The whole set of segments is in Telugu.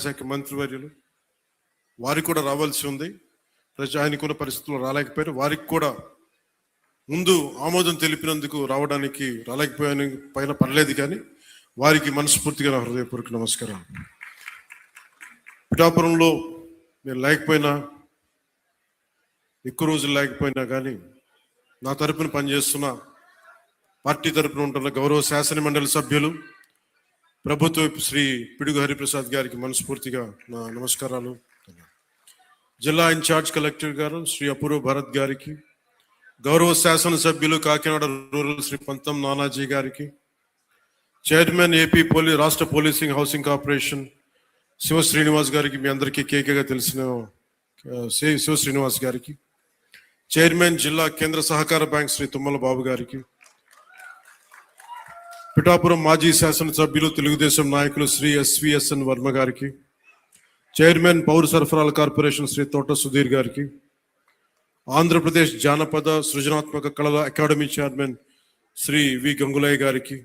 శాఖ మంత్రివర్యులు వారికి కూడా రావాల్సి ఉంది. ఆయనకున్న పరిస్థితుల్లో రాలేకపోయారు. వారికి కూడా ముందు ఆమోదం తెలిపినందుకు రాలేకపోయాను పైన పర్లేదు, కానీ వారికి మనస్ఫూర్తిగా నా హృదయపూర్వక నమస్కారం. పిఠాపురంలో నేను లేకపోయినా, ఎక్కువ రోజులు లేకపోయినా కానీ నా తరపున పనిచేస్తున్న పార్టీ తరపున ఉంటున్న గౌరవ శాసన మండలి సభ్యులు ప్రభుత్వ శ్రీ పిడుగు హరిప్రసాద్ గారికి మనస్ఫూర్తిగా నా నమస్కారాలు. జిల్లా ఇన్ఛార్జ్ కలెక్టర్ గారు శ్రీ అపూర్వ భరత్ గారికి, గౌరవ శాసనసభ్యులు కాకినాడ రూరల్ శ్రీ పంతం నానాజీ గారికి, చైర్మన్ ఏపీ రాష్ట్ర policing housing corporation Shiva Srinivas గారికి, మీ అందరికీ కేకేగా తెలిసిన శివ శ్రీనివాస్ గారికి, చైర్మన్ జిల్లా కేంద్ర సహకార బ్యాంక్ శ్రీ తుమ్మల బాబు గారికి, పిఠాపురం మాజీ శాసనసభ్యులు తెలుగుదేశం నాయకులు శ్రీ ఎస్విఎస్ఎన్ వర్మ గారికి, చైర్మన్ పౌర సరఫరాల కార్పొరేషన్ శ్రీ తోట సుధీర్ గారికి, ఆంధ్రప్రదేశ్ జానపద సృజనాత్మక కళల అకాడమీ చైర్మన్ శ్రీ వి గంగులయ్య గారికి,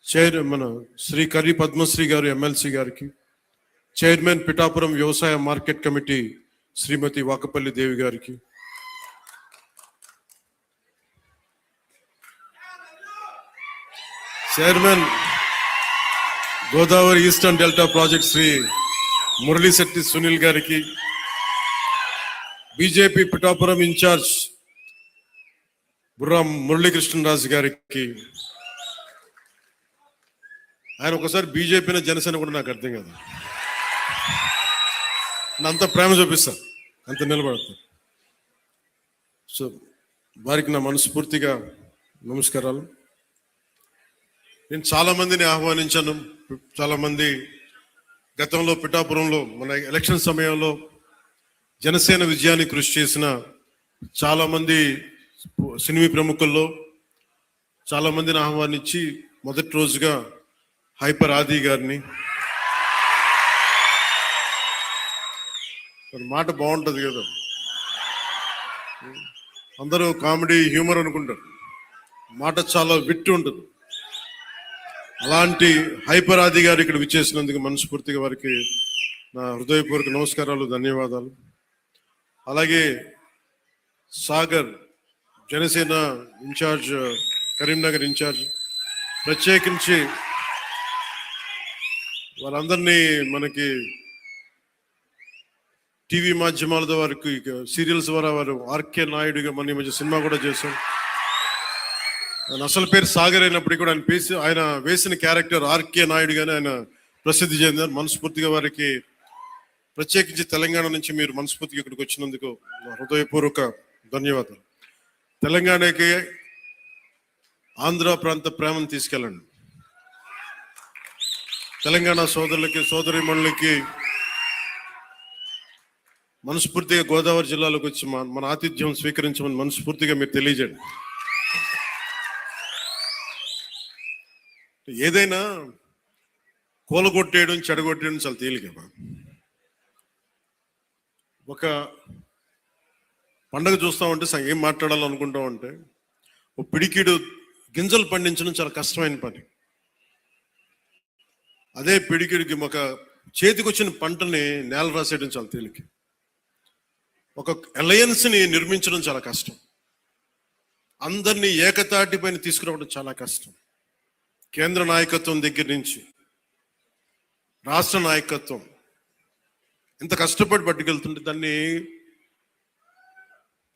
చైర్మన్ శ్రీ కర్రి పద్మశ్రీ గారు ఎమ్మెల్సీ గారికి, చైర్మన్ పిఠాపురం వ్యవసాయ మార్కెట్ కమిటీ శ్రీమతి వాకపల్లి దేవి గారికి, chairman Godavari eastern delta project Sri Muralisetti Sunil గారికి, బీజేపీ పిఠాపురం ఇన్ఛార్జ్ బుర్రా మురళీకృష్ణరాజు గారికి, ఆయన ఒకసారి బీజేపీ జనసేన కూడా నాకు అర్థం కాదు, అంత ప్రేమ చూపిస్తాను, అంత నిలబడతాను. సో వారికి నా మనస్ఫూర్తిగా నమస్కారాలు. నేను చాలా మందిని ఆహ్వానించాను. చాలా మంది గతంలో పిఠాపురంలో మన ఎలక్షన్ సమయంలో జనసేన విజయాన్ని కృషి చేసిన చాలా మంది సినిమా ప్రముఖుల్లో చాలా మందిని ఆహ్వానించి మొదటి రోజుగా హైపర్ ఆది గారిని, మాట బాగుంటుంది కదా, అందరూ కామెడీ హ్యూమర్ అనుకుంటారు, మాట చాలా విట్టు ఉంటుంది. అలాంటి హైపర్ ఆది గారు ఇక్కడ విచ్చేసినందుకు మనస్ఫూర్తిగా వారికి నా హృదయపూర్వక నమస్కారాలు, ధన్యవాదాలు. అలాగే సాగర్ జనసేన ఇన్ఛార్జ్, కరీంనగర్ ఇన్ఛార్జ్, ప్రత్యేకించి వాళ్ళందరినీ మనకి టీవీ మాధ్యమాల ద్వారా, సీరియల్స్ ద్వారా వారు ఆర్కే నాయుడుగా మన ఈ మధ్య సినిమా కూడా చేశాం. ఆయన అసలు పేరు సాగర్ అయినప్పటికీ కూడా ఆయన వేసిన క్యారెక్టర్ ఆర్కే నాయుడుగానే ఆయన ప్రసిద్ధి చెందారు. మనస్ఫూర్తిగా వారికి, ప్రత్యేకించి తెలంగాణ నుంచి మీరు మనస్ఫూర్తిగా ఇక్కడికి వచ్చినందుకు హృదయపూర్వక ధన్యవాదాలు. తెలంగాణకి ఆంధ్ర ప్రాంత ప్రేమను తీసుకెళ్ళండి. తెలంగాణ సోదరులకి సోదరీమణులకి మనస్ఫూర్తిగా గోదావరి జిల్లాలోకి వచ్చి మన ఆతిథ్యం స్వీకరించమని మనస్ఫూర్తిగా మీరు తెలియజేయండి. ఏదైనా కూలగొట్టేయడం, చెడగొట్టేయడం చాలా తేలిక. ఒక పండగ చూస్తామంటే ఏం మాట్లాడాలనుకుంటామంటే, ఒక పిడికిడు గింజలు పండించడం చాలా కష్టమైన పని. అదే పిడికిడికి ఒక చేతికి వచ్చిన పంటని నేల రాసేయడం చాలా తేలిక. ఒక అలయన్స్ని నిర్మించడం చాలా కష్టం. అందరినీ ఏకతాటి పైన తీసుకురావడం చాలా కష్టం. కేంద్ర నాయకత్వం దగ్గర నుంచి రాష్ట్ర నాయకత్వం ఎంత కష్టపడి పట్టుకెళ్తుంటే దాన్ని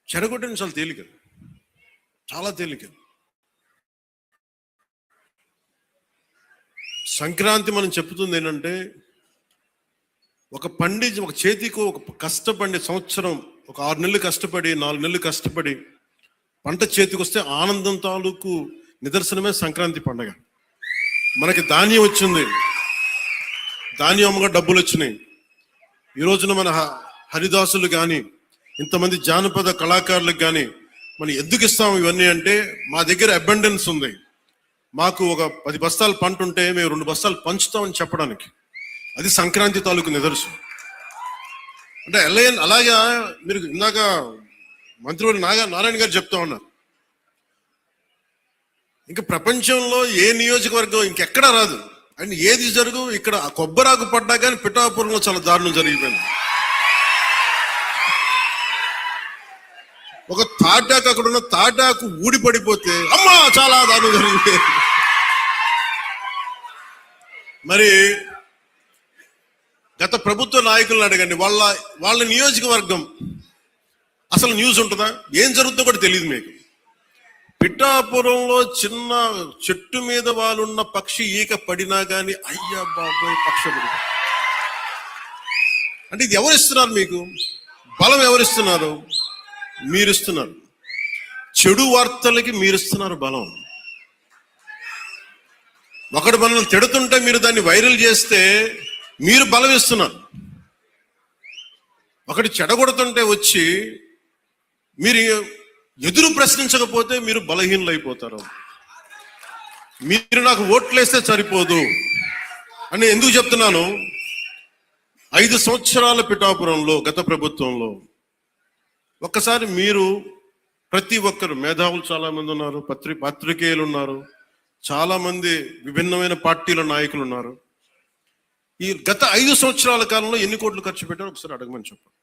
చెడగొట్టడం చాలా తేలిక, చాలా తేలిక. సంక్రాంతి మనం చెప్తుంది ఏంటంటే, ఒక చేతికి ఒక కష్టపడి సంవత్సరం, ఒక 6 నెలలు కష్టపడి, 4 నెలలు కష్టపడి పంట చేతికి వస్తే ఆనందం తాలూకు నిదర్శనమే సంక్రాంతి పండగ. మనకి ధాన్యం వచ్చింది, ధాన్యం అమ్మగా డబ్బులు వచ్చినాయి. ఈ రోజున మన హరిదాసులు కానీ, ఇంతమంది జానపద కళాకారులకు కానీ మనం ఎందుకు ఇస్తాం ఇవన్నీ అంటే, మా దగ్గర అబండెన్స్ ఉంది, మాకు ఒక 10 బస్తాల పంట ఉంటే మేము 2 బస్తాలు పంచుతామని చెప్పడానికి. అది సంక్రాంతి తాలూకు నిదర్శనం. అంటే అలాగా మీరు ఇందాక మంత్రివర్యులు నారాయణ గారు చెప్తా ఉన్నారు, ఇంకా ప్రపంచంలో ఏ నియోజకవర్గం ఇంకెక్కడా రాదు. అండ్ ఏది జరుగు ఇక్కడ కొబ్బరాకు పడ్డా కానీ పిఠాపురంలో చాలా దారుణం జరిగిపోయింది. ఒక తాటాకు అక్కడ ఉన్న తాటాకు ఊడి పడిపోతే అమ్మా చాలా దారుణం జరిగిపోయింది. మరి గత ప్రభుత్వ నాయకులను అడగండి, వాళ్ళ నియోజకవర్గం అసలు న్యూస్ ఉంటుందా? ఏం జరుగుతుందో కూడా తెలియదు మీకు. పిఠాపురంలో చిన్న చెట్టు మీద వాళ్ళున్న పక్షి ఈక పడినా కానీ అయ్యా బాబాయ్ పక్షపడి. అంటే ఇది ఎవరిస్తున్నారు మీకు? బలం ఎవరిస్తున్నారు? మీరిస్తున్నారు. చెడు వార్తలకి మీరిస్తున్నారు బలం. ఒకడు మనల్ని తిడుతుంటే మీరు దాన్ని వైరల్ చేస్తే మీరు బలం ఇస్తున్నారు. ఒకటి చెడగొడుతుంటే వచ్చి మీరు ఎదురు ప్రశ్నించకపోతే మీరు బలహీనలు అయిపోతారు. మీరు నాకు ఓట్లేస్తే సరిపోదు అని ఎందుకు చెప్తున్నాను? 5 సంవత్సరాల పిఠాపురంలో గత ప్రభుత్వంలో ఒక్కసారి మీరు ప్రతి ఒక్కరు మేధావులు చాలా మంది ఉన్నారు, పత్రికేయులు ఉన్నారు, చాలా మంది విభిన్నమైన పార్టీల నాయకులు ఉన్నారు. ఈ గత 5 సంవత్సరాల కాలంలో ఎన్ని కోట్లు ఖర్చు పెట్టారో ఒకసారి అడగమని చెప్పండి.